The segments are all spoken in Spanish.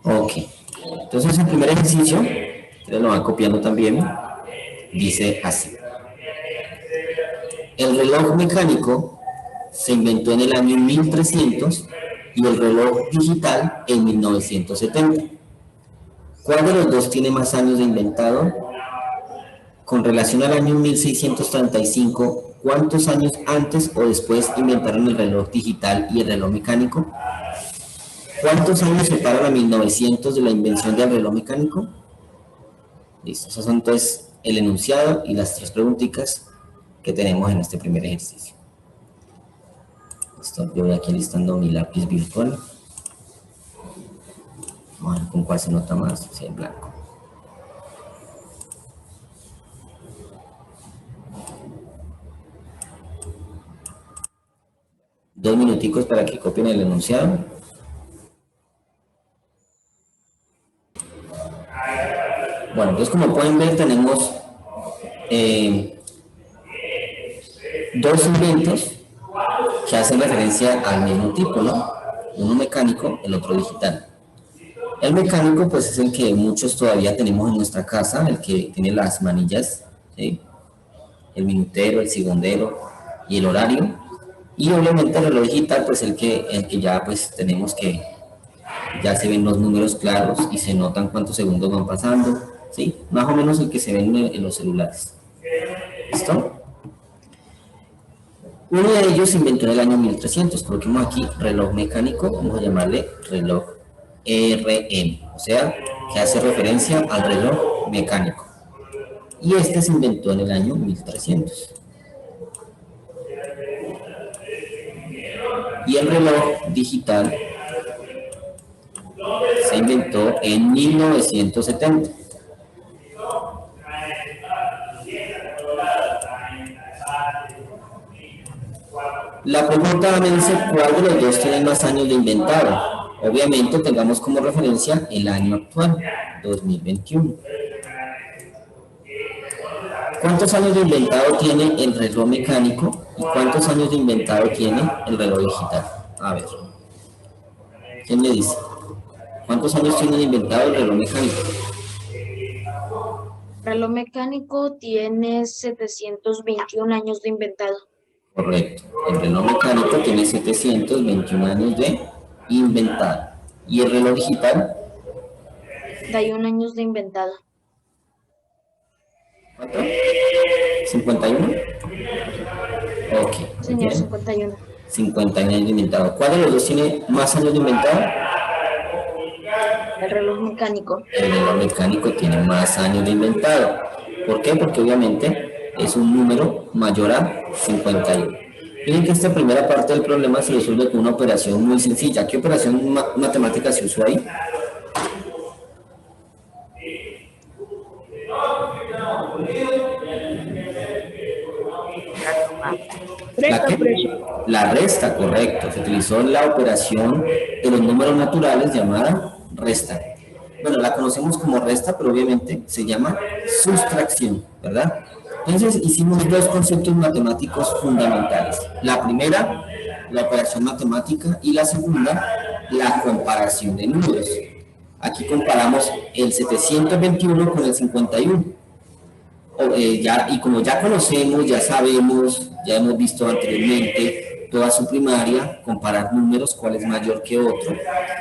Ok. Entonces el primer ejercicio, que lo van copiando también, dice así. El reloj mecánico se inventó en el año 1300 y el reloj digital en 1970. ¿Cuál de los dos tiene más años de inventado? Con relación al año 1635, ¿cuántos años antes o después inventaron el reloj digital y el reloj mecánico? ¿Cuántos años separan a 1900 de la invención del reloj mecánico? Listo, esos son entonces el enunciado y las tres preguntitas que tenemos en este primer ejercicio. Listo, yo voy aquí listando mi lápiz virtual. Vamos a ver con cuál se nota más, si el blanco. Dos minuticos para que copien el enunciado. Bueno, entonces como pueden ver tenemos dos inventos que hacen referencia al mismo tipo, ¿no? Uno mecánico, el otro digital. El mecánico pues es el que muchos todavía tenemos en nuestra casa, el que tiene las manillas, ¿sí? El minutero, el segundero y el horario. Y obviamente el reloj digital pues el que ya pues tenemos que ya se ven los números claros y se notan cuántos segundos van pasando, ¿sí? Más o menos el que se ve en los celulares. ¿Listo? Uno de ellos se inventó en el año 1300, coloquemos aquí reloj mecánico, vamos a llamarle reloj RM, o sea, que hace referencia al reloj mecánico. Y este se inventó en el año 1300. Y el reloj digital se inventó en 1970. La pregunta me dice cuál de los dos tiene más años de inventado. Obviamente tengamos como referencia el año actual, 2021. ¿Cuántos años de inventado tiene el reloj mecánico y cuántos años de inventado tiene el reloj digital? A ver, ¿quién me dice? ¿Cuántos años tiene de inventado el reloj mecánico? Reloj mecánico tiene 721 años de inventado. Correcto. El reloj mecánico tiene 721 años de inventado. ¿Y el reloj digital? 31 años de inventado. ¿Cuánto? ¿51? Ok, muy Señor, bien. 51. 51 años de inventado. ¿Cuál de los dos tiene más años de inventado? El reloj mecánico. El reloj mecánico tiene más años de inventado. ¿Por qué? Porque obviamente es un número mayor a 51. Miren que esta primera parte del problema se resuelve con una operación muy sencilla. ¿Qué operación matemática se usó ahí? ¿La qué? La resta, correcto. Se utilizó la operación de los números naturales llamada resta. Bueno, la conocemos como resta, pero obviamente se llama sustracción, ¿verdad? Entonces hicimos dos conceptos matemáticos fundamentales. La primera, la operación matemática, y la segunda, la comparación de números. Aquí comparamos el 721 con el 51. Y como ya conocemos, ya sabemos, ya hemos visto anteriormente toda su primaria, comparar números, cuál es mayor que otro.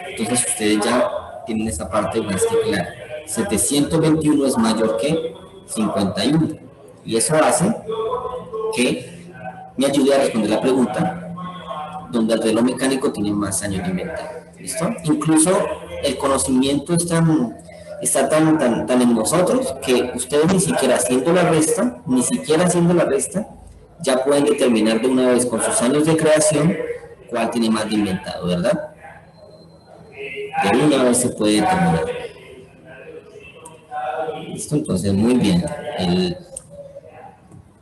Entonces ustedes ya tienen esa parte más que clara. 721 es mayor que 51. Y eso hace que me ayude a responder la pregunta, donde el reloj mecánico tiene más años de inventado. ¿Listo? Incluso el conocimiento está tan en nosotros que ustedes ni siquiera haciendo la resta, ya pueden determinar de una vez con sus años de creación cuál tiene más de inventado, ¿verdad? De una vez se puede determinar. ¿Listo? Entonces, muy bien.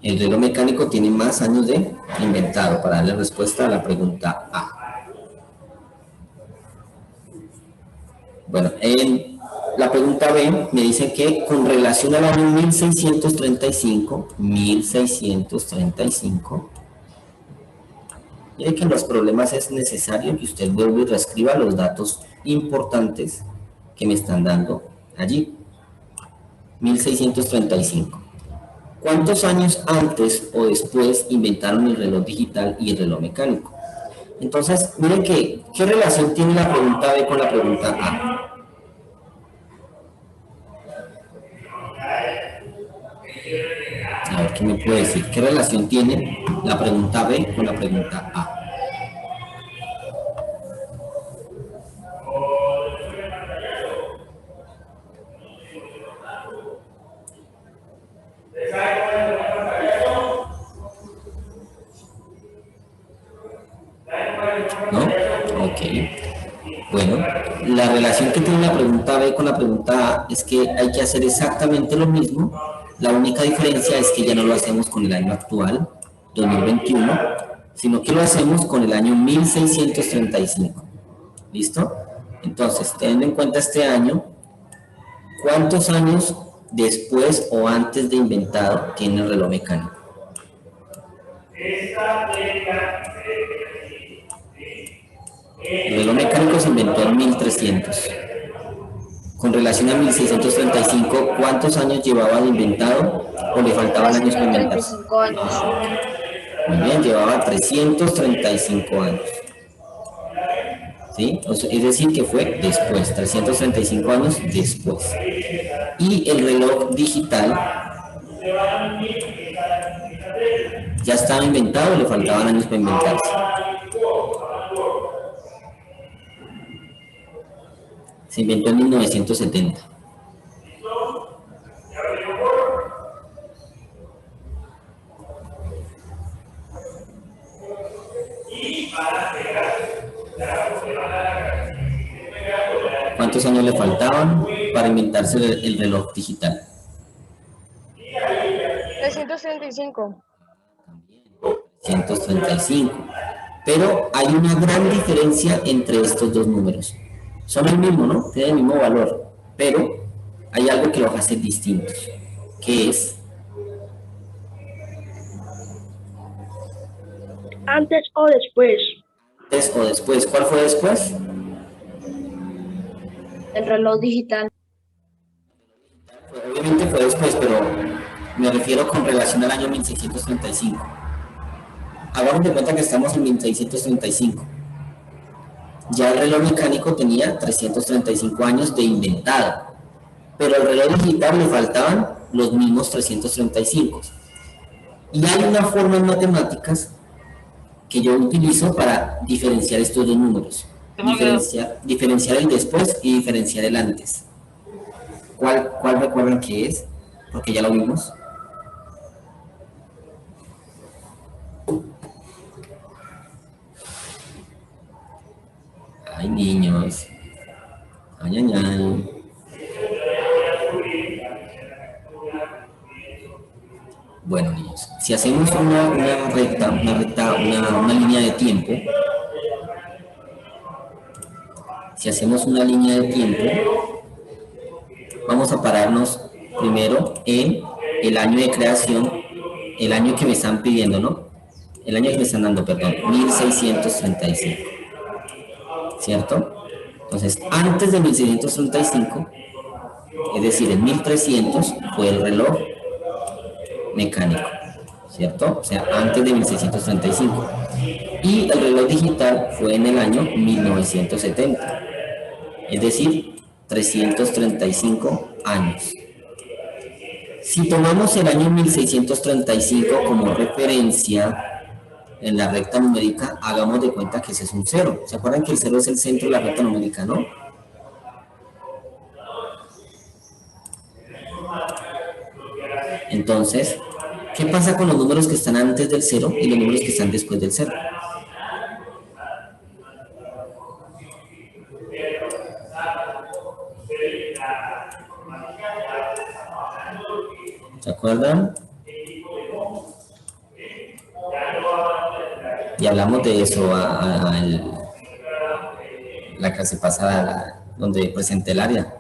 El reloj mecánico tiene más años de inventado para darle respuesta a la pregunta A. Bueno, en la pregunta B me dice que con relación al año 1635, mire que en los problemas es necesario que usted vuelva y reescriba los datos importantes que me están dando allí. 1635. ¿Cuántos años antes o después inventaron el reloj digital y el reloj mecánico? Entonces, miren que, ¿qué relación tiene la pregunta B con la pregunta A? A ver, ¿qué me puede decir? ¿Qué relación tiene la pregunta B con la pregunta A? ¿No? Ok. Bueno, la relación que tiene la pregunta B con la pregunta A es que hay que hacer exactamente lo mismo. La única diferencia es que ya no lo hacemos con el año actual, 2021, sino que lo hacemos con el año 1635. ¿Listo? Entonces, teniendo en cuenta este año, ¿cuántos años después o antes de inventado tiene el reloj mecánico? El reloj mecánico se inventó en 1300. Con relación a 1635, ¿cuántos años llevaba de inventado o le faltaban años para inventarse? 335 años. Muy bien, llevaba 335 años. ¿Sí? Es decir, que fue después, 335 años después. Y el reloj digital ya estaba inventado o le faltaban años para inventarse. Se inventó en 1970. ¿Cuántos años le faltaban para inventarse el reloj digital? 335. 135. Pero hay una gran diferencia entre estos dos números. Son el mismo, ¿no? Tienen el mismo valor, pero hay algo que los hace distintos, que es ¿Antes o después? antes o después. ¿Cuál fue después? El reloj digital. Obviamente fue después, pero me refiero con relación al año 1635. Hagamos de cuenta que estamos en 1635. Ya el reloj mecánico tenía 335 años de inventado, pero al reloj digital le faltaban los mismos 335. Y hay una forma en matemáticas que yo utilizo para diferenciar estos dos números. Diferenciar el después y diferenciar el antes. ¿Cuál recuerdan que es? Porque ya lo vimos. Ay, niños. Ay, ay, ay. Bueno, niños, si hacemos una línea de tiempo, vamos a pararnos primero en el año de creación, el año que me están pidiendo, ¿no? El año que me están dando, perdón, 1635. ¿Cierto? Entonces, antes de 1635, es decir, en 1300, fue el reloj mecánico, ¿cierto? O sea, antes de 1635. Y el reloj digital fue en el año 1970, es decir, 335 años. Si tomamos el año 1635 como referencia en la recta numérica, hagamos de cuenta que ese es un cero. ¿Se acuerdan que el cero es el centro de la recta numérica, no? Entonces, ¿qué pasa con los números que están antes del cero y los números que están después del cero? ¿Se acuerdan? Y hablamos de eso la clase pasada, donde presenté el área.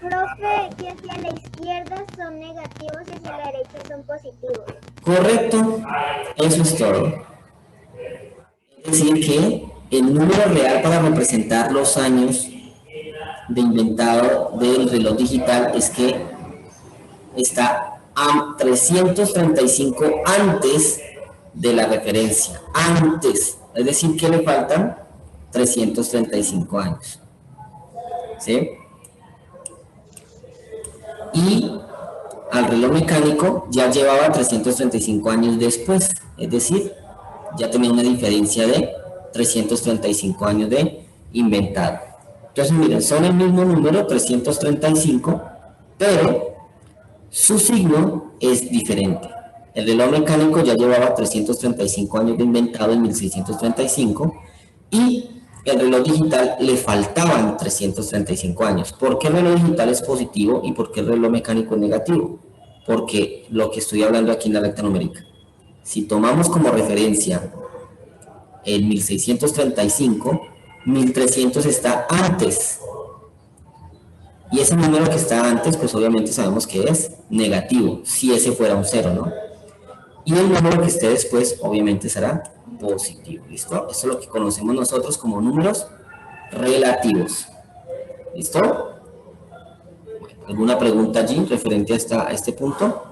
Profe, que hacia la izquierda son negativos y hacia la derecha son positivos. Correcto, eso es todo. Es decir, que el número real para representar los años de inventado del reloj digital es que está a 335 antes de la referencia, antes, es decir, que le faltan 335 años, ¿sí? Y al reloj mecánico ya llevaba 335 años después, es decir, ya tenía una diferencia de 335 años de inventado. Entonces, miren, son el mismo número, 335, pero su signo es diferente. El reloj mecánico ya llevaba 335 años de inventado en 1635 y el reloj digital le faltaban 335 años. ¿Por qué el reloj digital es positivo y por qué el reloj mecánico es negativo? Porque lo que estoy hablando aquí en la recta numérica, si tomamos como referencia el 1635, 1300 está antes. Y ese número que está antes, pues obviamente sabemos que es negativo, si ese fuera un 0, ¿no? Y el número que esté después, obviamente será positivo, ¿listo? Eso es lo que conocemos nosotros como números relativos, ¿listo? Bueno, ¿alguna pregunta allí referente a este punto?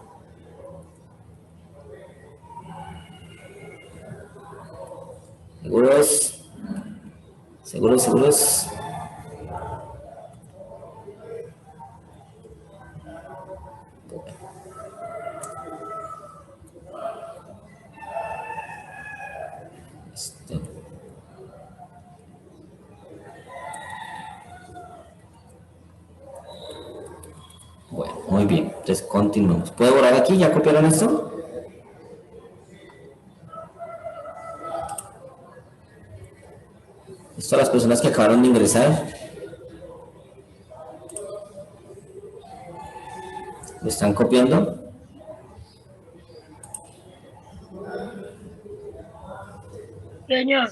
¿Seguros? ¿Seguros, seguros? Bueno, muy bien, entonces continuamos. ¿Puedo borrar aquí? ¿Ya copiaron esto? Esto a las personas que acabaron de ingresar. ¿Lo están copiando? Señor.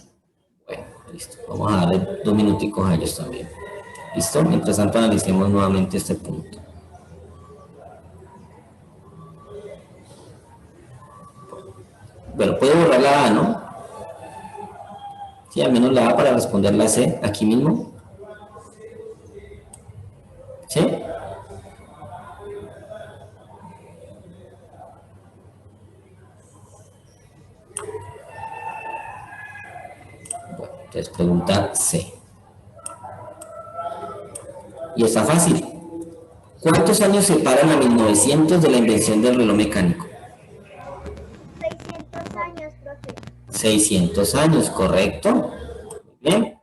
Bueno, listo. Vamos a darle 2 minuticos a ellos también. ¿Listo? Mientras tanto analicemos nuevamente este punto. Bueno, puede borrar la A, ¿no? Sí, al menos la A para responder la C, aquí mismo. ¿Sí? Bueno, entonces pregunta C. Y está fácil. ¿Cuántos años separan a 1900 de la invención del reloj mecánico? 600 años, profe. 600 años, ¿correcto? Bien.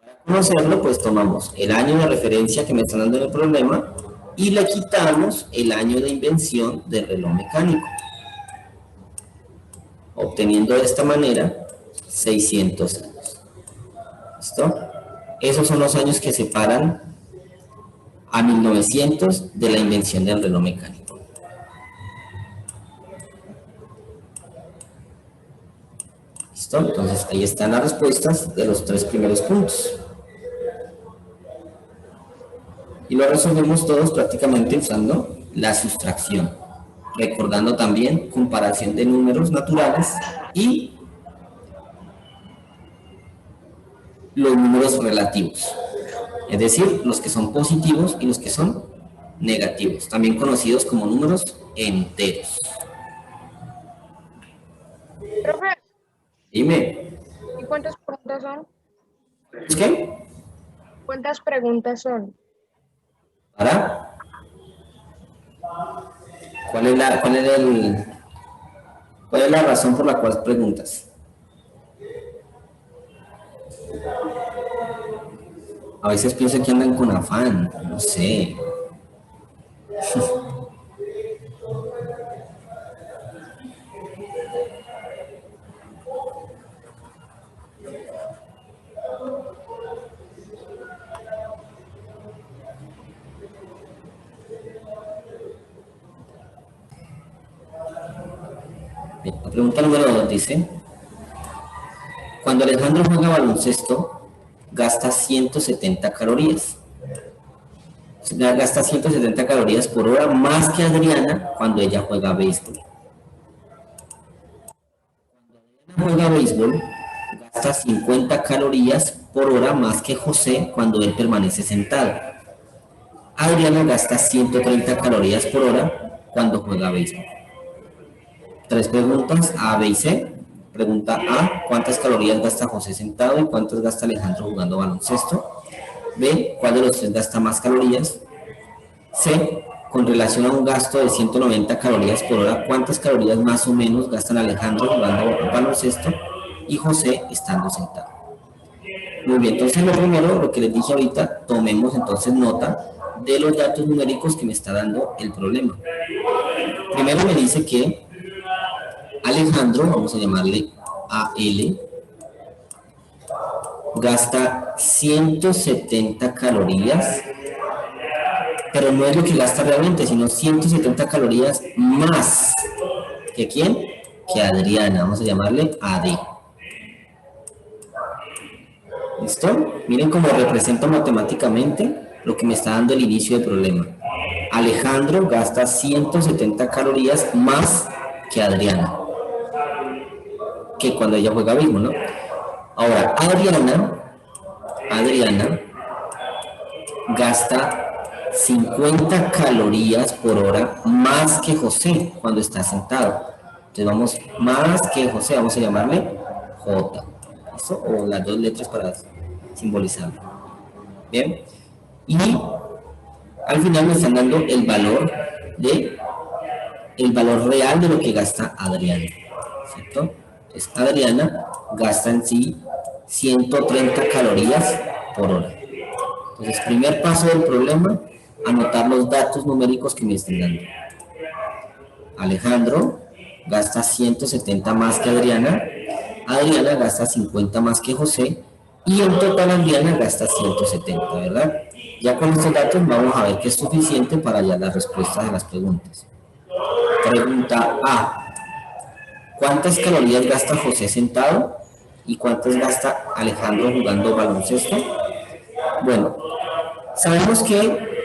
Para conocerlo, pues tomamos el año de referencia que me están dando en el problema y le quitamos el año de invención del reloj mecánico, obteniendo de esta manera 600 años. ¿Listo? Esos son los años que separan a 1900 de la invención del reloj mecánico. ¿Listo? Entonces ahí están las respuestas de los 3 primeros puntos. Y lo resolvemos todos prácticamente usando la sustracción. Recordando también comparación de números naturales y los números relativos. Es decir, los que son positivos y los que son negativos, también conocidos como números enteros. Profe, Dime, ¿y cuántas preguntas son? ¿es qué? ¿Cuántas preguntas son? ¿Para? ¿Cuál es la razón por la cual preguntas? A veces pienso que andan con afán, no sé. Bien, la pregunta número 2 dice: cuando Alejandro juega baloncesto, gasta 170 calorías. Gasta 170 calorías por hora más que Adriana cuando ella juega béisbol. Cuando Adriana juega béisbol, gasta 50 calorías por hora más que José cuando él permanece sentado. Adriana gasta 130 calorías por hora cuando juega béisbol. 3 preguntas, A, B y C. Pregunta A, ¿cuántas calorías gasta José sentado y cuántas gasta Alejandro jugando baloncesto? B, ¿cuál de los 3 gasta más calorías? C, con relación a un gasto de 190 calorías por hora, ¿cuántas calorías más o menos gastan Alejandro jugando baloncesto y José estando sentado? Muy bien, entonces lo primero, lo que les dije ahorita, tomemos entonces nota de los datos numéricos que me está dando el problema. Primero me dice que Alejandro, vamos a llamarle AL, gasta 170 calorías, pero no es lo que gasta realmente, sino 170 calorías más. ¿Que quién? Que Adriana, vamos a llamarle AD. ¿Listo? Miren cómo represento matemáticamente lo que me está dando el inicio del problema. Alejandro gasta 170 calorías más que Adriana, que cuando ella juega béisbol, ¿no? Ahora, Adriana gasta 50 calorías por hora más que José cuando está sentado. Entonces vamos, más que José, vamos a llamarle J. ¿Listo? O las 2 letras para simbolizarlo. Bien. Y al final me están dando el valor real de lo que gasta Adriana. ¿Cierto? Entonces, Adriana gasta en sí 130 calorías por hora. Entonces, primer paso del problema, anotar los datos numéricos que me están dando. Alejandro gasta 170 más que Adriana, Adriana gasta 50 más que José, y en total Adriana gasta 170, ¿verdad? Ya con estos datos vamos a ver que es suficiente para hallar las respuestas a las preguntas. Pregunta A. ¿Cuántas calorías gasta José sentado y cuántas gasta Alejandro jugando baloncesto? Bueno, sabemos que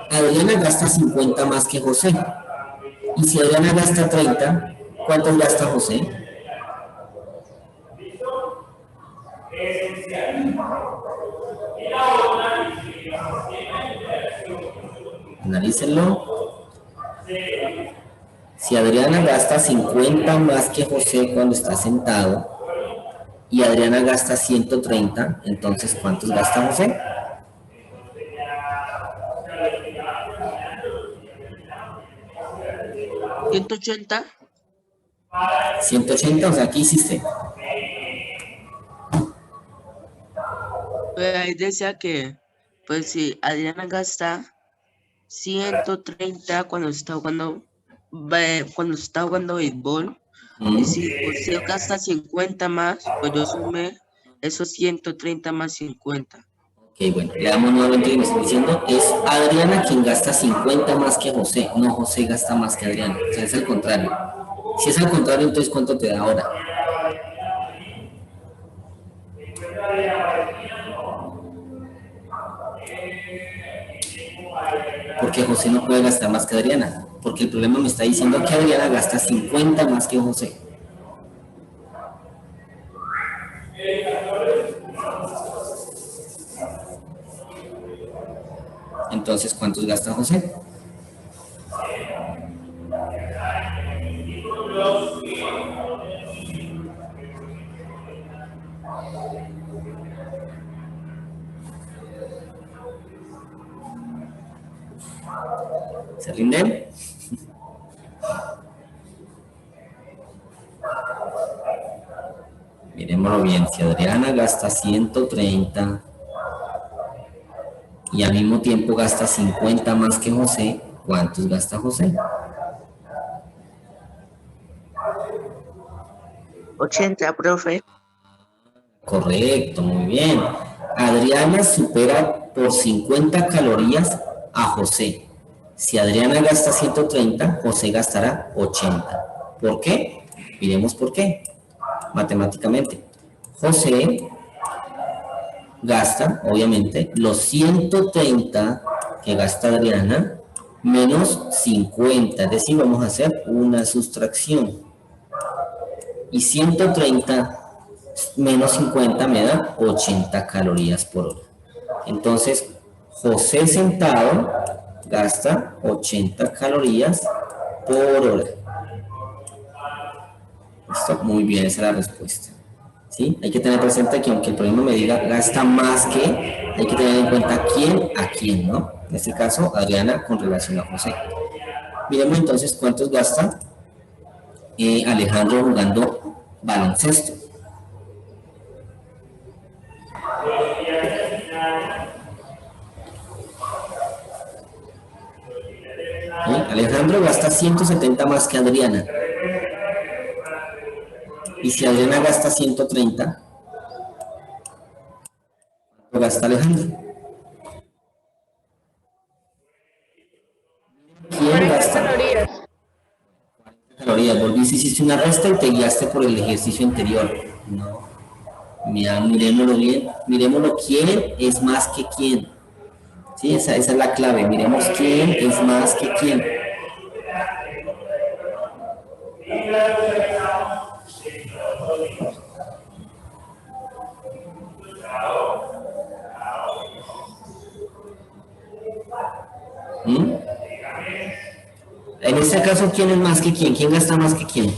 Adriana gasta 50 más que José. Y si Adriana gasta 30, ¿cuántas gasta José? Analícenlo. Si Adriana gasta 50 más que José cuando está sentado y Adriana gasta 130, entonces ¿cuántos gasta José? ¿180? 180, o sea, ¿qué hiciste? Pues ahí decía que, pues si Adriana gasta 130 cuando está jugando béisbol, y si José gasta 50 más, pues yo sumé esos 130 más 50. Ok, bueno, le damos nuevamente lo que me estoy diciendo. Es Adriana quien gasta 50 más que José, no José gasta más que Adriana. O sea, es al contrario. Si es al contrario, entonces ¿cuánto te da ahora? Porque José no puede gastar más que Adriana. Porque el problema me está diciendo que Adriana gasta 50 más que José. Entonces, ¿cuántos gasta José? ¿Se rinden? Miremoslo bien, si Adriana gasta 130 y al mismo tiempo gasta 50 más que José, ¿cuántos gasta José? 80, profe. Correcto, muy bien. Adriana supera por 50 calorías a José. Si Adriana gasta 130, José gastará 80. ¿Por qué? Miremos por qué. Matemáticamente. José gasta, obviamente, los 130 que gasta Adriana menos 50. Es decir, vamos a hacer una sustracción. Y 130 menos 50 me da 80 calorías por hora. Entonces, José sentado gasta 80 calorías por hora. Listo, muy bien, esa es la respuesta. ¿Sí? Hay que tener presente que aunque el problema me diga gasta más que, hay que tener en cuenta quién a quién, ¿no? En este caso, Adriana con relación a José. Miremos entonces cuántos gasta Alejandro jugando baloncesto. ¿Sí? Alejandro gasta 170 más que Adriana. Y si Adriana gasta 130, ¿cuánto gasta Alejandro? ¿Quién gasta? Calorías. Calorías. Volviste, hiciste una resta y te guiaste por el ejercicio anterior. No. Mira, miremoslo bien. Miremoslo quién es más que quién. Sí, esa es la clave. Miremos quién es más que quién. ¿Mm? En este caso, ¿quién es más que quién? ¿Quién gasta más que quién?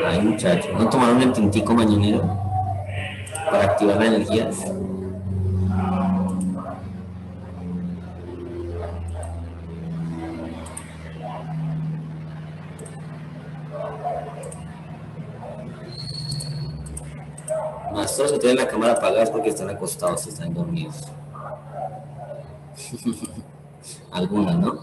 Ay, muchachos, ¿no tomaron el tintico mañanero para activar las energías? Maestros que tienen la cámara apagada es porque están acostados, están dormidos. Algunas, ¿no?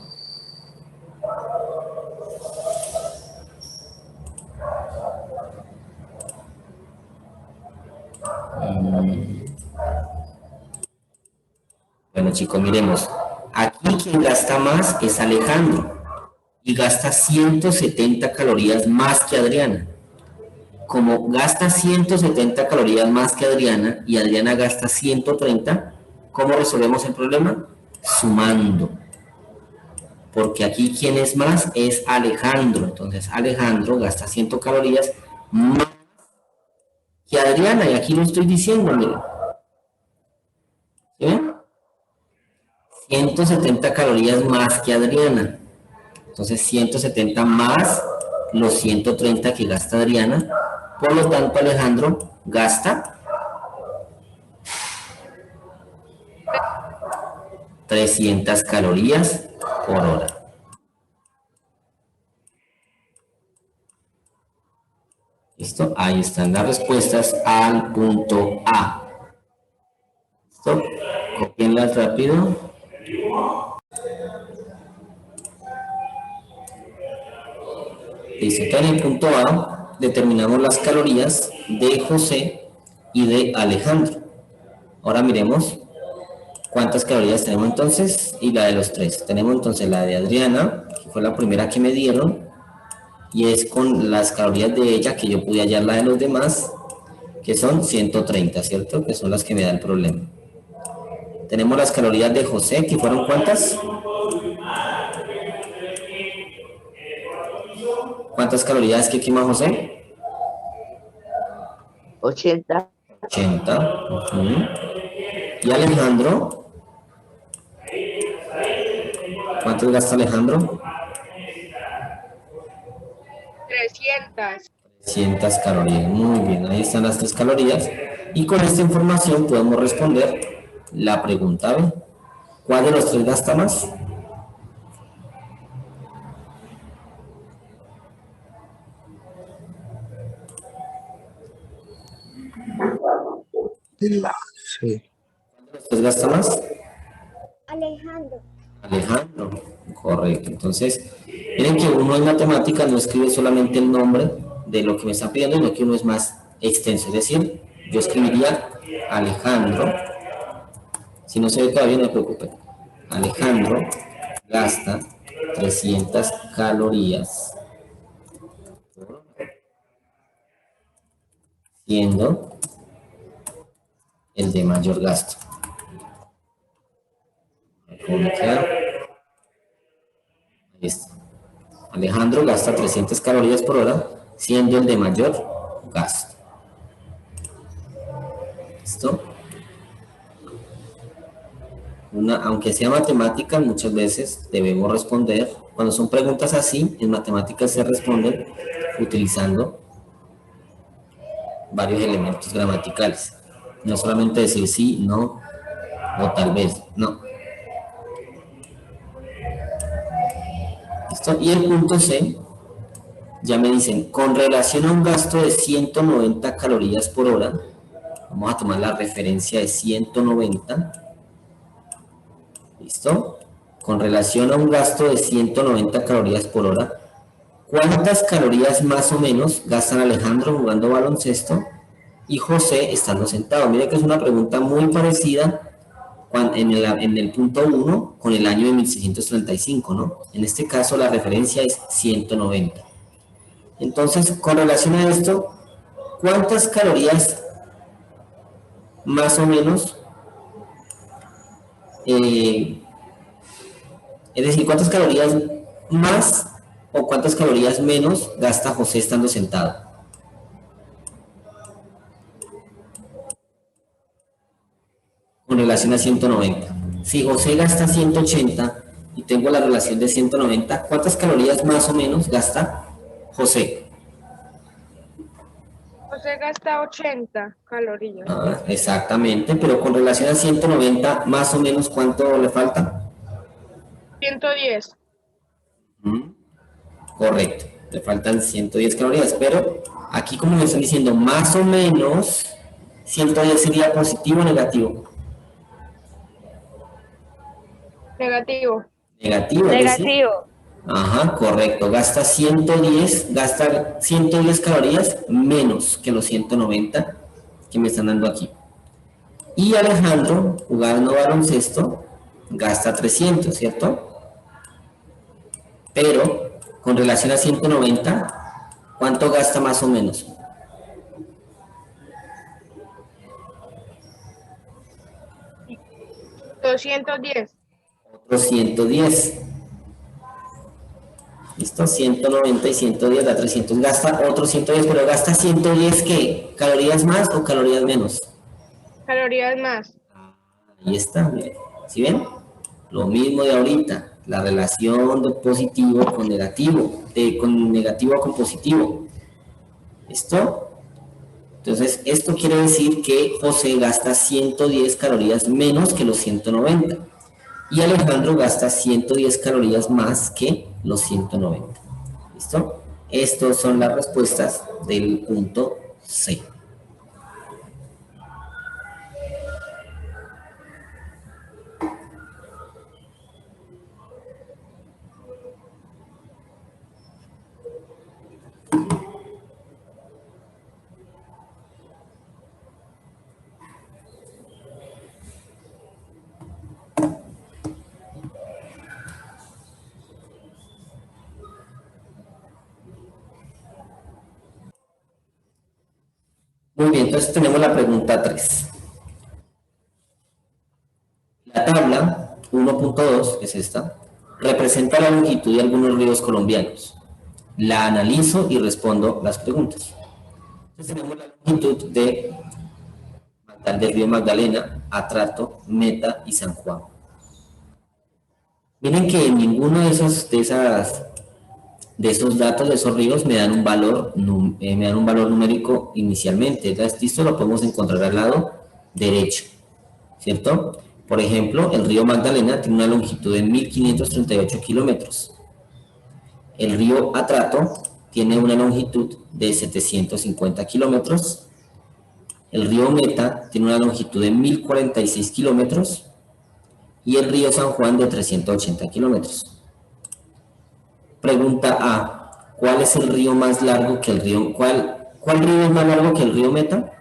Bueno, chicos, miremos. Aquí quien gasta más es Alejandro y gasta 170 calorías más que Adriana. Como gasta 170 calorías más que Adriana y Adriana gasta 130, ¿cómo resolvemos el problema? Sumando. Porque aquí quien es más es Alejandro. Entonces Alejandro gasta 100 calorías más que Adriana. Y aquí lo estoy diciendo, miren. ¿Sí ven? 170 calorías más que Adriana. Entonces 170 más los 130 que gasta Adriana. Por lo tanto, Alejandro gasta 300 calorías por hora. ¿Listo? Ahí están las respuestas al punto A. ¿Listo? Copienlas rápido. Listo. Entonces, en el punto A determinamos las calorías de José y de Alejandro. Ahora miremos cuántas calorías tenemos entonces y la de los tres. Tenemos entonces la de Adriana, que fue la primera que me dieron, y es con las calorías de ella que yo pude hallar la de los demás, que son 130, ¿cierto? Que son las que me da el problema. Tenemos las calorías de José, que fueron ¿cuántas? ¿Cuántas calorías que quema José? 80. 80. ¿Y Alejandro? ¿Cuánto gasta Alejandro? 300. 300 calorías. Muy bien, ahí están las 3 calorías. Y con esta información podemos responder la pregunta B. ¿Cuál de los tres gasta más? Sí. ¿Los gasta más? Alejandro. Alejandro, correcto. Entonces, miren que uno en matemáticas no escribe solamente el nombre de lo que me está pidiendo, sino que uno es más extenso. Es decir, yo escribiría Alejandro. Si no se ve todavía, no me preocupe. Alejandro gasta 300 calorías, siendo el de mayor gasto. ¿Cómo me queda? Alejandro gasta 300 calorías por hora, siendo el de mayor gasto. ¿Listo? Aunque sea matemática, muchas veces debemos responder. Cuando son preguntas así, en matemáticas se responden utilizando varios elementos gramaticales. No solamente decir sí, no o tal vez, no. ¿Listo? Y el punto C, ya me dicen, con relación a un gasto de 190 calorías por hora, vamos a tomar la referencia de 190. ¿Listo? Con relación a un gasto de 190 calorías por hora, ¿cuántas calorías más o menos gastan Alejandro jugando baloncesto y José estando sentado? Mira que es una pregunta muy parecida en el punto 1 con el año de 1635, ¿no? En este caso la referencia es 190. Entonces, con relación a esto, ¿cuántas calorías más o menos, es decir, cuántas calorías más o cuántas calorías menos gasta José estando sentado? Con relación a 190. Si José gasta 180 y tengo la relación de 190, ¿cuántas calorías más o menos gasta José? José gasta 80 calorías. Exactamente, pero con relación a 190, más o menos, ¿cuánto le falta? 110. Correcto, le faltan 110 calorías, pero aquí como me están diciendo más o menos, 110 sería positivo o negativo. Negativo. Negativo, es decir, ajá, correcto, gasta 110 calorías menos que los 190 que me están dando aquí. Y Alejandro, jugando baloncesto, gasta 300, ¿cierto? Pero, con relación a 190, ¿cuánto gasta más o menos? $210. Otro 110. ¿Listo? 190 y 110 da 300. Gasta otro 110, pero gasta 110, ¿qué? ¿Calorías más o calorías menos? Calorías más. Ahí está, miren. ¿Sí ven? Lo mismo de ahorita, la relación de positivo con negativo, con negativo con positivo. ¿Listo? Entonces, esto quiere decir que José gasta 110 calorías menos que los 190. Y Alejandro gasta 110 calorías más que los 190. ¿Listo? Estas son las respuestas del punto C. Muy bien, entonces tenemos la pregunta 3. La tabla 1.2, que es esta, representa la longitud de algunos ríos colombianos. La analizo y respondo las preguntas. Entonces tenemos la longitud del río Magdalena, Atrato, Meta y San Juan. Miren que ninguno de esos datos, de esos ríos, me dan un valor numérico inicialmente. Esto lo podemos encontrar al lado derecho, ¿cierto? Por ejemplo, el río Magdalena tiene una longitud de 1538 kilómetros. El río Atrato tiene una longitud de 750 kilómetros. El río Meta tiene una longitud de 1046 kilómetros. Y el río San Juan de 380 kilómetros. Pregunta A. ¿Cuál es el río más largo que el río? ¿Cuál río es más largo que el río Meta?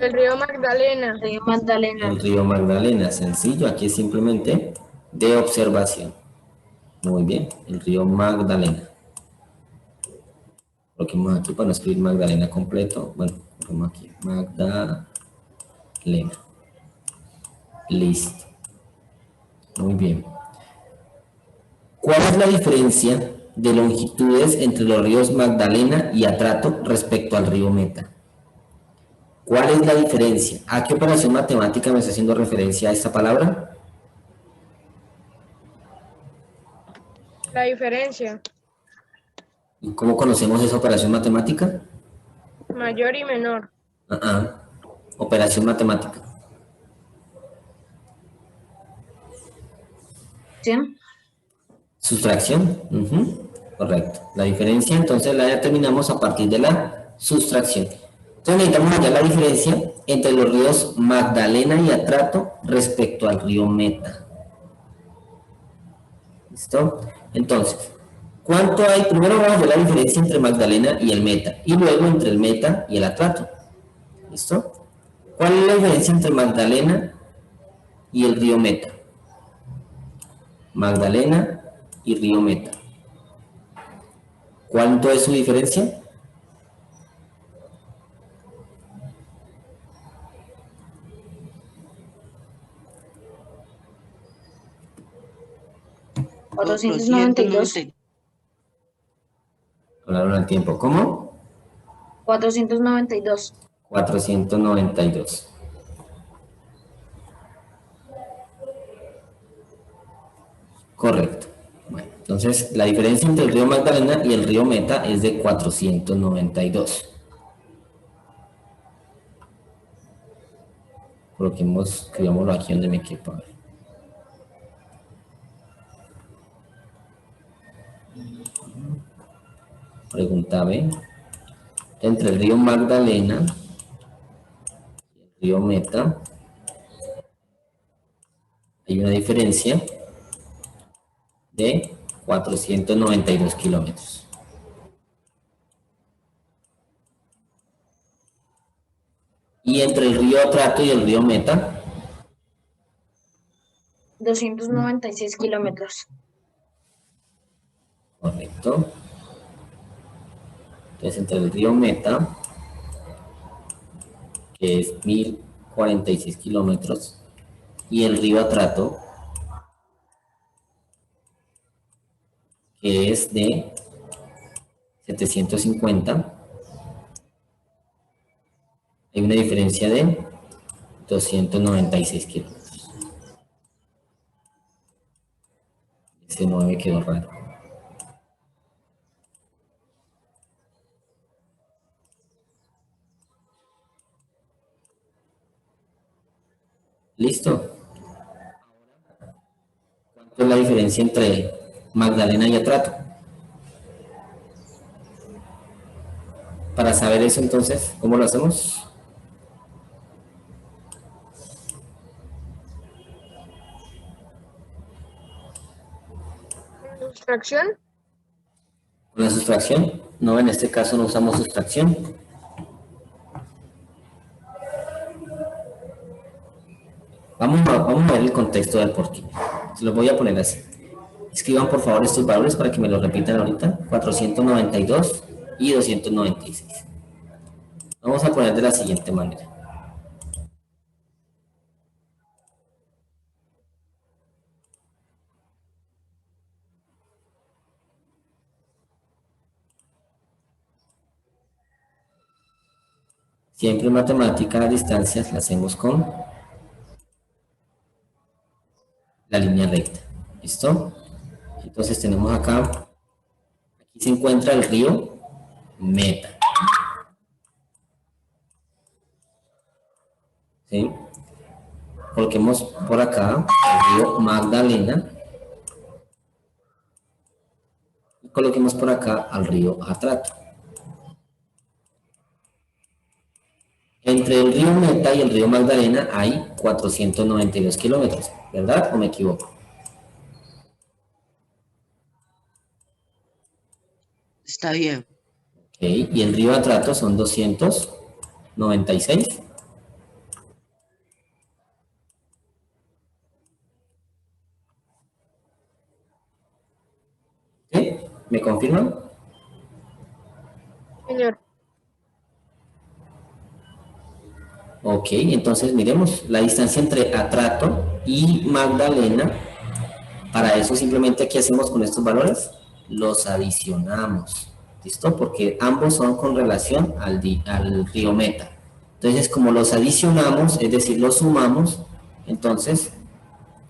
El río Magdalena. Río Magdalena. El río Magdalena, sencillo, aquí es simplemente de observación. Muy bien, el río Magdalena. Coloquemos aquí para no escribir Magdalena completo. Bueno, ponemos aquí Magdalena. Listo. Muy bien. ¿Cuál es la diferencia de longitudes entre los ríos Magdalena y Atrato respecto al río Meta? ¿Cuál es la diferencia? ¿A qué operación matemática me está haciendo referencia a esta palabra? La diferencia. ¿Y cómo conocemos esa operación matemática? Mayor y menor. Operación matemática. ¿Sí? Sustracción. Correcto. La diferencia entonces la determinamos a partir de la sustracción. Entonces necesitamos hallar la diferencia entre los ríos Magdalena y Atrato respecto al río Meta. ¿Listo? Entonces, ¿cuánto hay? Primero vamos a ver la diferencia entre Magdalena y el Meta, y luego entre el Meta y el Atrato. ¿Listo? ¿Cuál es la diferencia entre Magdalena y el río Meta? Magdalena y río Meta. ¿Cuánto es su diferencia? $492. Hablaron al tiempo. ¿Cómo? 492. 492. Correcto. Bueno, entonces la diferencia entre el río Magdalena y el río Meta es de 492. Coloquemos, escribámoslo aquí donde me quepa. A ver. Pregunta B. Entre el río Magdalena y el río Meta hay una diferencia de 492 kilómetros. Y entre el río Atrato y el río Meta, 296 kilómetros. correcto. Entonces entre el río Meta, que es 1046 kilómetros, y el río Atrato, que es de 750, hay una diferencia de 296 kilómetros. Ese 9 quedó raro. ¿Listo? ¿Cuánto es la diferencia entre Magdalena y Atrato? Para saber eso, entonces, ¿cómo lo hacemos? ¿Sustracción? ¿Con la sustracción? No, en este caso no usamos sustracción. Vamos a ver el contexto del porqué. Se los voy a poner así. Escriban por favor estos valores para que me lo repitan ahorita. 492 y 296. Vamos a poner de la siguiente manera. Siempre en matemática las distancias las hacemos con la línea recta. ¿Listo? Entonces tenemos acá, aquí se encuentra el río Meta. ¿Sí? Coloquemos por acá el río Magdalena y coloquemos por acá al río Atrato. Entre el río Meta y el río Magdalena hay 492 kilómetros, ¿verdad? ¿O me equivoco? Está bien. Ok, y el río Atrato son 296. ¿Sí? ¿Me confirman? Señor. Ok, entonces miremos la distancia entre Atrato y Magdalena Para eso simplemente, ¿qué hacemos con estos valores? Los adicionamos, ¿listo? Porque ambos son con relación al río Meta. Entonces, como los adicionamos, es decir, los sumamos, entonces,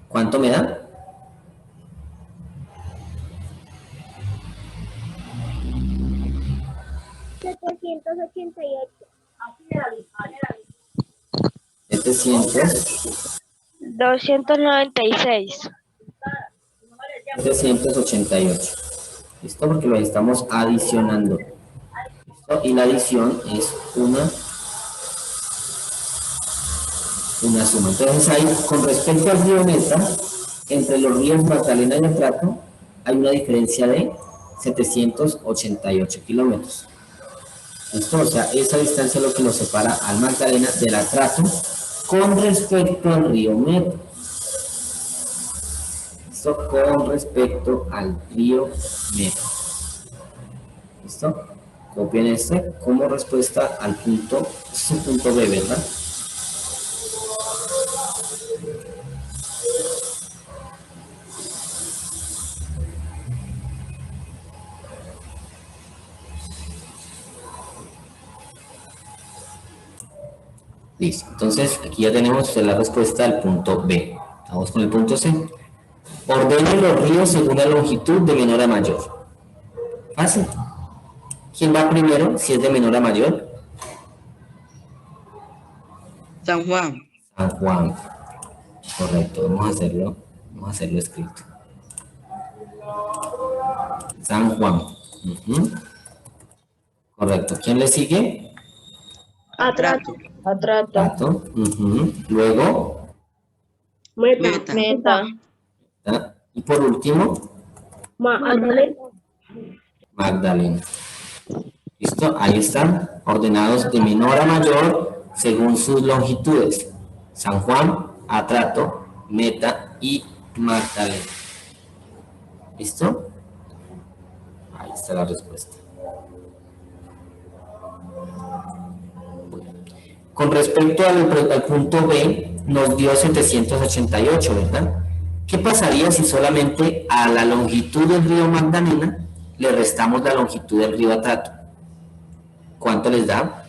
¿cuánto me da? 788. 296. 788. ¿Listo? Porque lo estamos adicionando. ¿Listo? Y la adición es una suma. Entonces ahí, con respecto al río Meta, entre los ríos Magdalena y Atrato, hay una diferencia de 788 kilómetros. ¿Listo? O sea, esa distancia es lo que nos separa al Magdalena del Atrato con respecto al río Meta. ¿Listo? Con respecto al río Meta. ¿Listo? Copien este como respuesta al punto, es un punto B, ¿verdad? Listo, entonces aquí ya tenemos la respuesta al punto B. Vamos con el punto C. Ordene los ríos según la longitud de menor a mayor. Fácil. ¿Quién va primero si es de menor a mayor? San Juan. San Juan. Correcto, vamos a hacerlo escrito. San Juan. Correcto. ¿Quién le sigue? Atrato. Atrato. Luego, Meta. ¿ah? Y por último, Magdalena. ¿Listo? Ahí están, ordenados de menor a mayor según sus longitudes. San Juan, Atrato, Meta y Magdalena. ¿Listo? Ahí está la respuesta. Con respecto al punto B, nos dio 788, ¿verdad? ¿Qué pasaría si solamente a la longitud del río Magdalena le restamos la longitud del río Atrato? ¿Cuánto les da?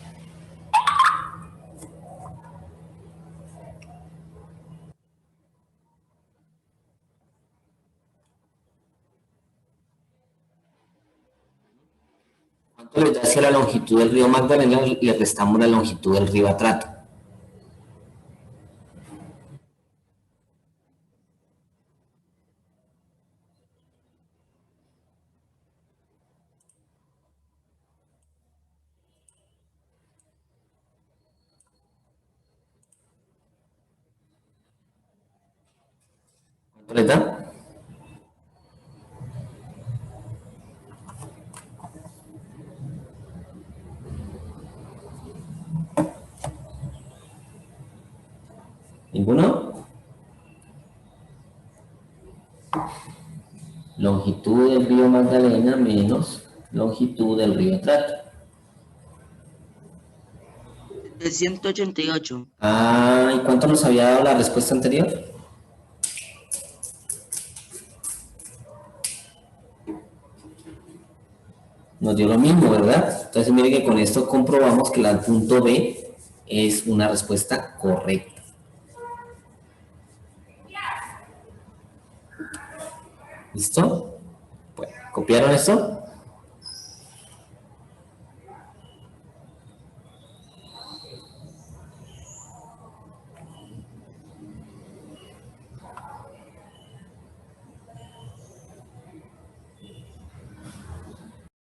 ¿Cuánto les da si a la longitud del río Magdalena le restamos la longitud del río Atrato? ¿Cuánto les da? ¿Ninguno? Longitud del río Magdalena menos longitud del río Atrato. 788. Ah, ¿y cuánto nos había dado la respuesta anterior? Nos dio lo mismo, ¿verdad? Entonces, mire que con esto comprobamos que el punto B es una respuesta correcta. ¿Listo? Bueno, ¿copiaron esto?